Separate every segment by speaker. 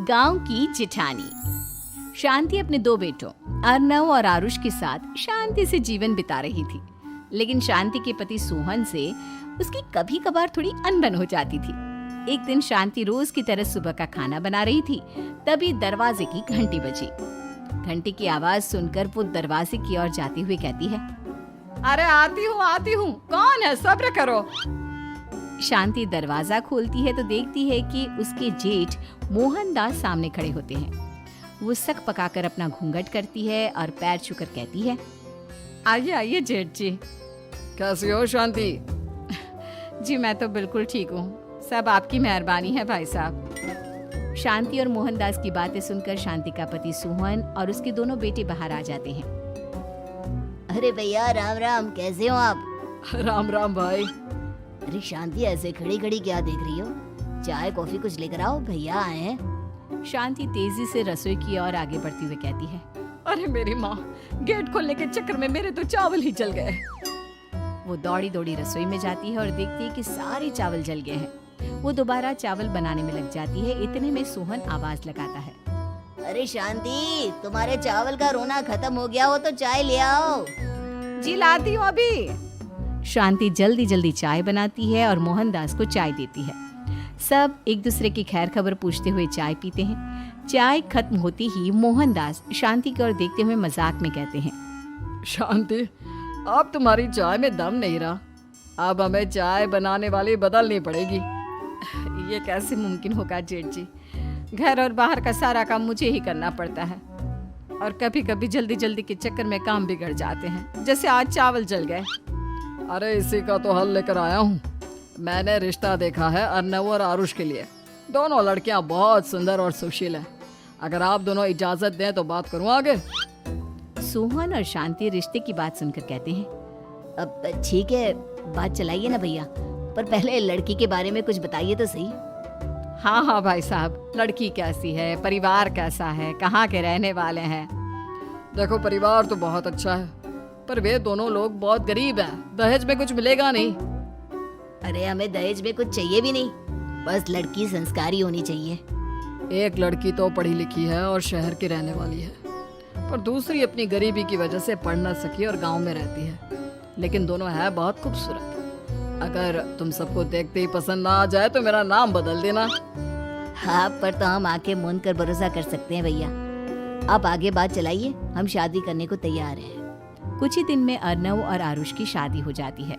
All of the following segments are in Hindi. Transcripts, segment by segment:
Speaker 1: गांव की जिठानी। शांति अपने दो बेटों अर्नव और आरुष के साथ शांति से जीवन बिता रही थी, लेकिन शांति के पति सोहन से उसकी कभी कभार थोड़ी अनबन हो जाती थी। एक दिन शांति रोज की तरह सुबह का खाना बना रही थी, तभी दरवाजे की घंटी बजी। घंटी की आवाज सुनकर वो दरवाजे की ओर जाती हुई कहती है,
Speaker 2: अरे आती हूँ, कौन है, सब्र करो।
Speaker 1: शांति दरवाजा खोलती है तो देखती है कि उसके जेठ मोहनदास सामने खड़े होते हैं। वो सक पकाकर अपना घूंघट करती है और पैर छूकर कहती है,
Speaker 2: आइए आइए जेठ जी। कैसी हो शांति?
Speaker 1: जी मैं तो बिल्कुल ठीक हूँ, सब आपकी मेहरबानी है भाई साहब। शांति और मोहनदास की बातें सुनकर शांति का पति सोहन और उसके दोनों बेटे बाहर आ जाते हैं।
Speaker 3: अरे भैया राम राम, कैसे हो आप?
Speaker 2: राम राम भाई।
Speaker 3: अरे शांति, ऐसे खड़ी खड़ी क्या देख रही हो? चाय कॉफी कुछ लेकर आओ, भैया आए हैं।
Speaker 1: शांति तेजी से रसोई की ओर आगे बढ़ती हुई कहती है,
Speaker 2: अरे मेरी माँ, गेट खोलने के चक्कर में मेरे तो चावल ही जल गए।
Speaker 1: वो दौड़ी दौड़ी रसोई में जाती है और देखती है कि सारे चावल जल गए हैं। वो दोबारा चावल बनाने में लग जाती है। इतने में सोहन आवाज लगाता है,
Speaker 3: अरे शांति, तुम्हारे चावल का रोना खत्म हो गया हो तो चाय ले आओ।
Speaker 2: जी लाती हूँ अभी।
Speaker 1: शांति जल्दी जल्दी चाय बनाती है और मोहनदास को चाय देती है। सब एक दूसरे की खैर खबर पूछते हुए चाय पीते हैं। चाय खत्म होती ही मोहनदास शांति की ओर देखते हुए मजाक में कहते हैं,
Speaker 2: शांति, अब तुम्हारी चाय में दम नहीं रहा, अब हमें चाय बनाने वाली बदलनी पड़ेगी।
Speaker 1: ये कैसे मुमकिन होगा जेठ जी? घर और बाहर का सारा काम मुझे ही करना पड़ता है और कभी कभी जल्दी जल्दी के चक्कर में काम बिगड़ जाते हैं, जैसे आज चावल जल गए।
Speaker 2: अरे इसी का तो हल लेकर आया हूँ। मैंने रिश्ता देखा है अर्नव और आरुष के लिए। दोनों लड़कियाँ बहुत सुंदर और सुशील हैं। अगर आप दोनों इजाजत दें तो बात करूँ आगे।
Speaker 1: सोहन और शांति रिश्ते की बात सुनकर कहते हैं,
Speaker 3: अब ठीक है, बात चलाइए ना भैया, पर पहले लड़की के बारे में कुछ बताइए तो सही।
Speaker 1: हाँ हाँ भाई साहब, लड़की कैसी है, परिवार कैसा है, कहाँ के रहने वाले हैं?
Speaker 2: देखो, परिवार तो बहुत अच्छा है, पर वे दोनों लोग बहुत गरीब हैं। दहेज में कुछ मिलेगा नहीं।
Speaker 3: अरे हमें दहेज में कुछ चाहिए भी नहीं, बस लड़की संस्कारी होनी चाहिए।
Speaker 2: एक लड़की तो पढ़ी लिखी है और शहर की रहने वाली है, पर दूसरी अपनी गरीबी की वजह से पढ़ न सकी और गांव में रहती है, लेकिन दोनों है बहुत खूबसूरत। अगर तुम सबको देखते ही पसंद ना आ जाए तो मेरा नाम बदल देना।
Speaker 3: हाँ, पर तो हम आंखें मूंद कर भरोसा कर सकते हैं भैया। आप आगे बात चलाइए, हम शादी करने को तैयार हैं।
Speaker 1: कुछ ही दिन में अर्नव और आरुष की शादी हो जाती है।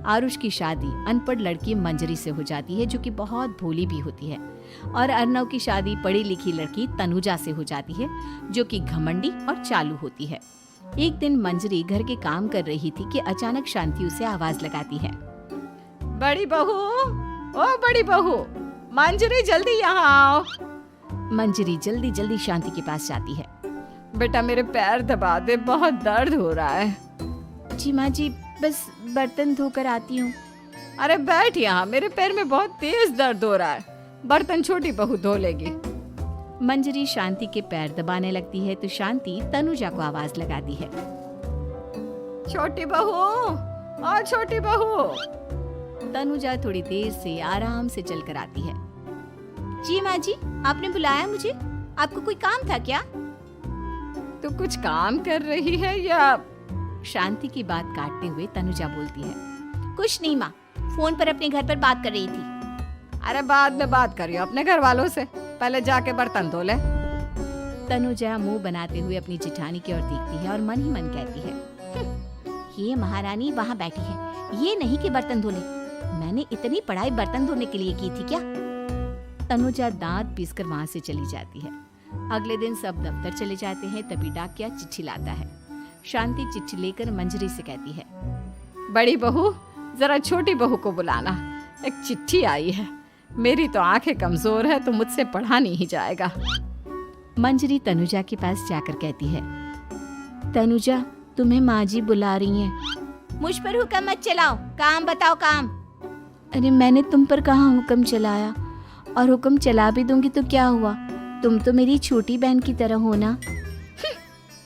Speaker 1: आरुष की शादी अनपढ़ लड़की मंजरी से हो जाती है, जो कि बहुत भोली भी होती है, और अर्नव की शादी पढ़ी लिखी लड़की तनुजा से हो जाती है, जो कि घमंडी और चालू होती है। एक दिन मंजरी घर के काम कर रही थी कि अचानक शांति उसे आवाज लगाती है,
Speaker 2: बड़ी बहू, ओ बड़ी बहू, मंजरी जल्दी यहाँ आओ।
Speaker 1: मंजरी जल्दी जल्दी शांति के पास जाती है।
Speaker 2: बेटा मेरे पैर दबा दे, बहुत दर्द हो रहा है।
Speaker 1: जी माँ जी, बस बर्तन धोकर आती हूँ।
Speaker 2: अरे बैठ यहाँ, मेरे पैर में बहुत तेज दर्द हो रहा है, बर्तन छोटी बहू धो लेगी।
Speaker 1: मंजरी शांति के पैर दबाने लगती है तो शांति तनुजा को आवाज लगाती है,
Speaker 2: छोटी बहू, ओ छोटी बहू।
Speaker 1: तनुजा थोड़ी देर से आराम से चलकर आती है। जी माँ जी, आपने बुलाया मुझे? आपको कोई काम था क्या?
Speaker 2: तू कुछ काम कर रही है या?
Speaker 1: शांति की बात काटते हुए तनुजा बोलती है,
Speaker 3: कुछ नहीं माँ, फोन पर अपने घर पर बात कर रही थी।
Speaker 2: अरे बाद में बात करियो अपने घर वालों से, पहले जाके बर्तन धो ले।
Speaker 1: तनुजा मुंह बनाते हुए अपनी जेठानी की ओर देखती है और मन ही मन कहती है,
Speaker 3: ये महारानी वहाँ बैठी है, ये नहीं कि बर्तन धो ले। मैंने इतनी पढ़ाई बर्तन धोने के लिए की थी क्या?
Speaker 1: तनुजा दांत पीसकर वहाँ से चली जाती है। अगले दिन सब दफ्तर चले जाते हैं, तभी डाकिया चिट्ठी लाता है। शांति चिट्ठी लेकर मंजरी से कहती है,
Speaker 2: बड़ी बहू, जरा छोटी बहू को बुलाना, एक चिट्ठी आई है। मेरी तो आंखें कमजोर है तो मुझसे पढ़ा नहीं जाएगा।
Speaker 1: मंजरी तनुजा के पास जाकर कहती है, तनुजा, तुम्हें माँ जी बुला रही हैं।
Speaker 3: मुझ पर हुक्म मत चलाओ, काम बताओ काम।
Speaker 1: अरे मैंने तुम पर कहाँ हुक्म चलाया, और हुक्म चला भी दूंगी तो क्या हुआ? तुम तो मेरी छोटी बहन की तरह हो ना।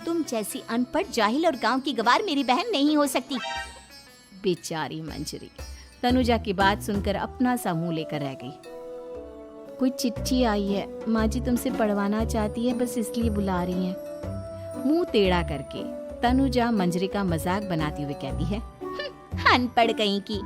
Speaker 3: तुम जैसी अनपढ़, जाहिल और गांव की गवार मेरी बहन नहीं हो सकती।
Speaker 1: बेचारी मंजरी तनुजा की बात सुनकर अपना सा मुंह लेकर रह गई। कोई चिट्ठी आई है, माँ जी तुमसे पढ़वाना चाहती है, बस इसलिए बुला रही हैं। मुंह टेढ़ा करके तनुजा मंजरी का मजाक बनाती हुए कहती है, अनपढ़ कहीं की।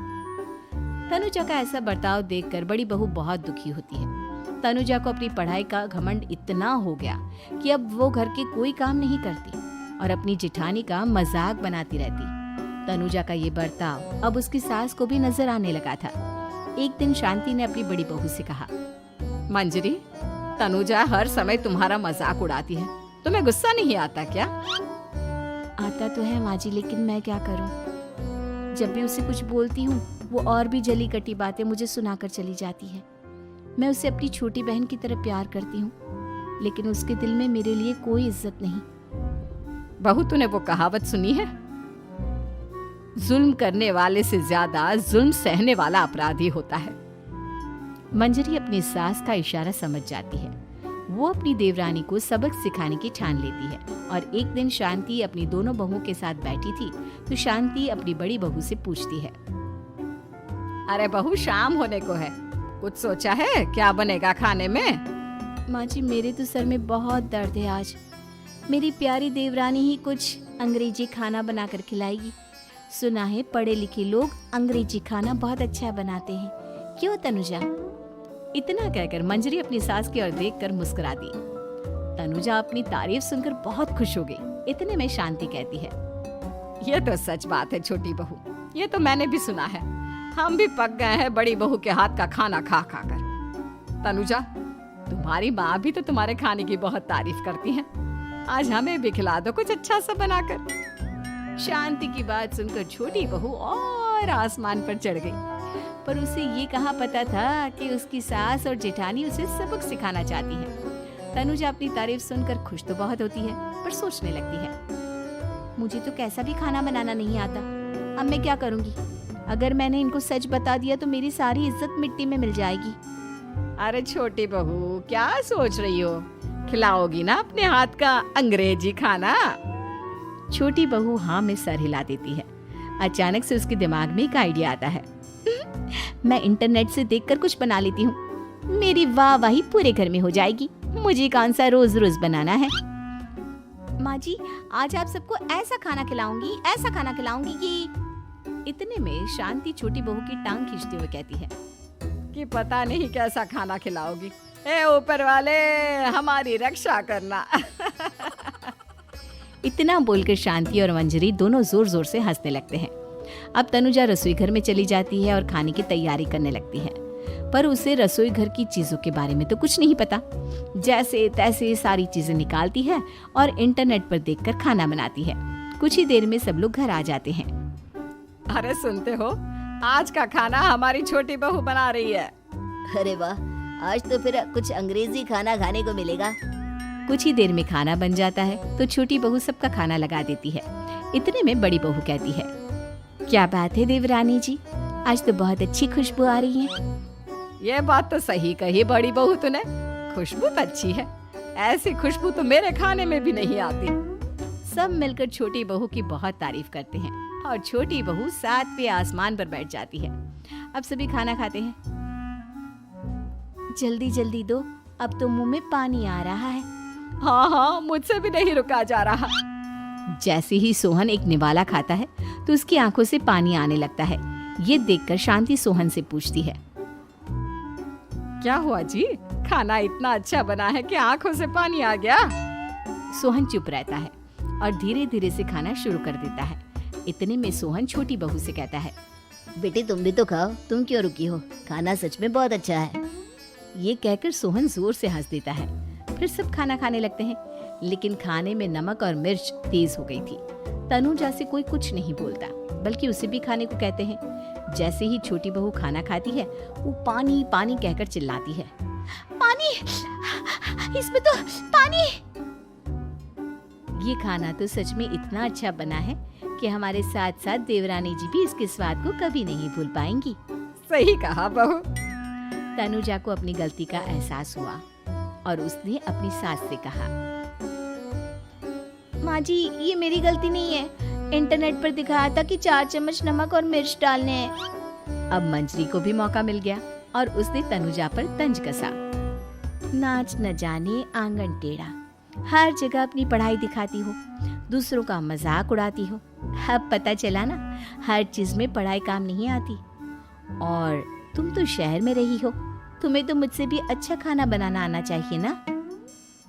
Speaker 1: तनुजा का ऐसा बर्ताव देखकर बड़ी बहू बहुत दुखी होती है। तनुजा को अपनी पढ़ाई का घमंड इतना हो गया कि अब वो घर के कोई काम नहीं करती और अपनी जेठानी का मजाक बनाती रहती। तनुजा का ये बर्ताव अब उसकी सास को भी नजर आने लगा था। एक दिन शांति ने अपनी बड़ी बहू से कहा,
Speaker 2: मंजरी, तनुजा हर समय तुम्हारा मजाक उड़ाती है, तुम्हें गुस्सा नहीं आता क्या?
Speaker 1: आता तो है माँ जी, लेकिन मैं क्या करूं? जब भी उसे कुछ बोलती हूँ वो और भी जली कटी बातें मुझे सुनाकर चली जाती है। मैं उसे अपनी छोटी बहन की तरह प्यार करती हूँ, लेकिन उसके दिल में मेरे लिए कोई इज्जत नहीं।
Speaker 2: बहू, तूने वो कहावत सुनी है, जुल्म करने वाले से ज्यादा जुल्म सहने वाला अपराधी होता है।
Speaker 1: मंजरी अपनी सास का इशारा समझ जाती है। वो अपनी देवरानी को सबक सिखाने की ठान लेती है और एक दिन शांति अपनी दोनों बहुओं के साथ बैठी थी तो शांति अपनी बड़ी बहू से पूछती है,
Speaker 2: अरे बहू, शाम होने को है, कुछ सोचा है क्या बनेगा खाने में?
Speaker 1: माँ जी, मेरे तो सर में बहुत दर्द है आज। मेरी प्यारी देवरानी ही कुछ अंग्रेजी खाना बनाकर खिलाएगी। सुना है पढ़े लिखे लोग अंग्रेजी खाना बहुत अच्छा बनाते हैं, क्यों तनुजा? इतना कहकर मंजरी अपनी सास की ओर देखकर मुस्कुरा दी। तनुजा अपनी तारीफ सुनकर बहुत खुश हो गई। इतने में शांति कहती है,
Speaker 2: ये तो सच बात है छोटी बहू, ये तो मैंने भी सुना है। हम भी पक गए हैं बड़ी बहू के हाथ का खाना खा खा कर। तनुजा, तुम्हारी माँ भी तो तुम्हारे खाने की बहुत तारीफ करती है, आज हमें भी खिला दो कुछ अच्छा सा बनाकर।
Speaker 1: शांति की बात सुनकर छोटी बहू और आसमान पर चढ़ गई, पर उसे ये कहाँ पता था कि उसकी सास और जेठानी उसे सबक सिखाना चाहती है। तनुजा अपनी तारीफ सुनकर खुश तो बहुत होती है, पर सोचने लगती है, मुझे तो कैसा भी खाना बनाना नहीं आता, अब मैं क्या करूँगी? अगर मैंने इनको सच बता दिया तो मेरी सारी इज्जत मिट्टी में मिल जाएगी।
Speaker 2: अरे छोटी बहू, क्या सोच रही हो? खिलाओगी ना अपने हाथ का अंग्रेजी खाना?
Speaker 1: छोटी बहू हाँ में सर हिला देती है। अचानक से उसके दिमाग में एक आइडिया आता है, मैं इंटरनेट से देखकर कुछ बना लेती हूँ, मेरी वाहवाही पूरे घर में हो जाएगी। मुझे कौन सा रोज रोज बनाना है। माँ जी, आज आप सबको ऐसा खाना खिलाऊंगी, ऐसा खाना खिलाऊंगी कि। इतने में शांति छोटी बहू की टांग खींचते हुए कहती है
Speaker 2: कि पता नहीं कैसा खाना खिलाओगी, ए ऊपर वाले हमारी रक्षा करना।
Speaker 1: इतना बोलकर शांति और मंजरी दोनों जोर जोर से हंसने लगते हैं। अब तनुजा रसोई घर में चली जाती है और खाने की तैयारी करने लगती है, पर उसे रसोई घर की चीजों के बारे में तो कुछ नहीं पता। जैसे तैसे सारी चीजें निकालती है और इंटरनेट पर देखकर खाना बनाती है। कुछ ही देर में सब लोग घर आ जाते हैं।
Speaker 2: अरे सुनते हो, आज का खाना हमारी छोटी बहू बना रही है।
Speaker 3: अरे वाह, आज तो फिर कुछ अंग्रेजी खाना खाने को मिलेगा।
Speaker 1: कुछ ही देर में खाना बन जाता है तो छोटी बहू सबका खाना लगा देती है। इतने में बड़ी बहू कहती है, क्या बात है देवरानी जी, आज तो बहुत अच्छी खुशबू आ रही है।
Speaker 2: ये बात तो सही कही बड़ी बहू तूने, खुशबू तो अच्छी है, ऐसी खुशबू तो मेरे खाने में भी नहीं आती।
Speaker 1: सब मिलकर छोटी बहू की बहुत तारीफ करते हैं और छोटी बहू 7वें आसमान पर बैठ जाती है। अब सभी खाना खाते हैं। जल्दी जल्दी दो, अब तो मुंह में पानी आ रहा है।
Speaker 2: हाँ हाँ, मुझसे भी नहीं रुका जा रहा।
Speaker 1: जैसे ही सोहन एक निवाला खाता है तो उसकी आंखों से पानी आने लगता है। ये देखकर शांति सोहन से पूछती है,
Speaker 2: क्या हुआ जी, खाना इतना अच्छा बना है कि आंखों से पानी आ गया?
Speaker 1: सोहन चुप रहता है और धीरे धीरे से खाना शुरू कर देता है। इतने में सोहन छोटी बहू से कहता है,
Speaker 3: बेटी तुम भी तो खाओ, तुम क्यों रुकी हो, खाना सच में बहुत अच्छा है।
Speaker 1: ये कहकर सोहन जोर से हंस देता है। फिर सब खाना खाने लगते हैं, लेकिन खाने में नमक और मिर्च तेज हो गई थी। तनुजा से कोई कुछ नहीं बोलता, बल्कि उसे भी खाने को कहते हैं। जैसे ही छोटी बहू खाना खाती है वो पानी पानी कहकर चिल्लाती है, पानी, इसमें तो पानी। ये खाना तो सच में इतना अच्छा बना है कि हमारे साथ साथ देवरानी जी भी इसके स्वाद को कभी नहीं भूल पाएंगी।
Speaker 2: सही कहा बहू।
Speaker 1: तनुजा को अपनी गलती का एहसास हुआ और उसने अपनी सास से कहा, माँ जी ये मेरी गलती नहीं है, इंटरनेट पर दिखाया था कि 4 चम्मच नमक और मिर्च डालने हैं। अब मंजरी को भी मौका मिल गया और उसने तनुजा पर तंज कसा। नाच न जाने आंगन टेढ़ा, हर जगह अपनी पढ़ाई दिखाती हो, दूसरों का मजाक उड़ाती हो। अब पता चला ना, हर चीज में पढ़ाई काम नहीं आती। और तुम तो शहर में रही हो, तुम्हें तो मुझसे भी अच्छा खाना बनाना आना चाहिए ना।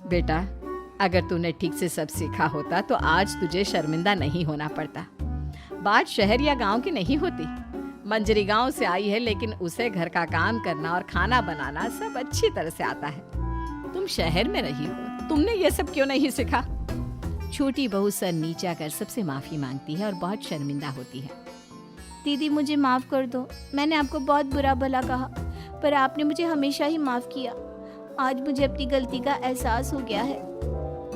Speaker 2: बेटा, अगर तूने ठीक से सब सीखा होता तो आज तुझे शर्मिंदा नहीं होना पड़ता। बात शहर या गांव की नहीं होती। मंजरी गांव से आई है, लेकिन उसे घर का काम करना और खाना बनाना सब अच्छी तरह से आता है। तुम शहर में रही हो, तुमने ये सब क्यों नहीं सीखा?
Speaker 1: छोटी बहू सर नीचा कर सबसे माफी मांगती है और बहुत शर्मिंदा होती है। दीदी मुझे माफ कर दो, मैंने आपको बहुत बुरा भला कहा, पर आपने मुझे हमेशा ही माफ किया। आज मुझे अपनी गलती का एहसास हो गया है।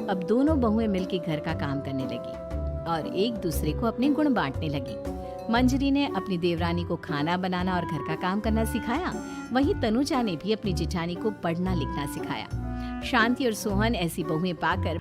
Speaker 1: अब दोनों बहुएं मिलकर घर का काम करने लगी और एक दूसरे को अपने गुण बांटने लगी। मंजरी ने अपनी देवरानी को खाना बनाना और घर का काम करना सिखाया, वहीं तनुजा ने भी अपनी जिठानी को पढ़ना लिखना सिखाया। शांति और सोहन ऐसी बहुएं पाकर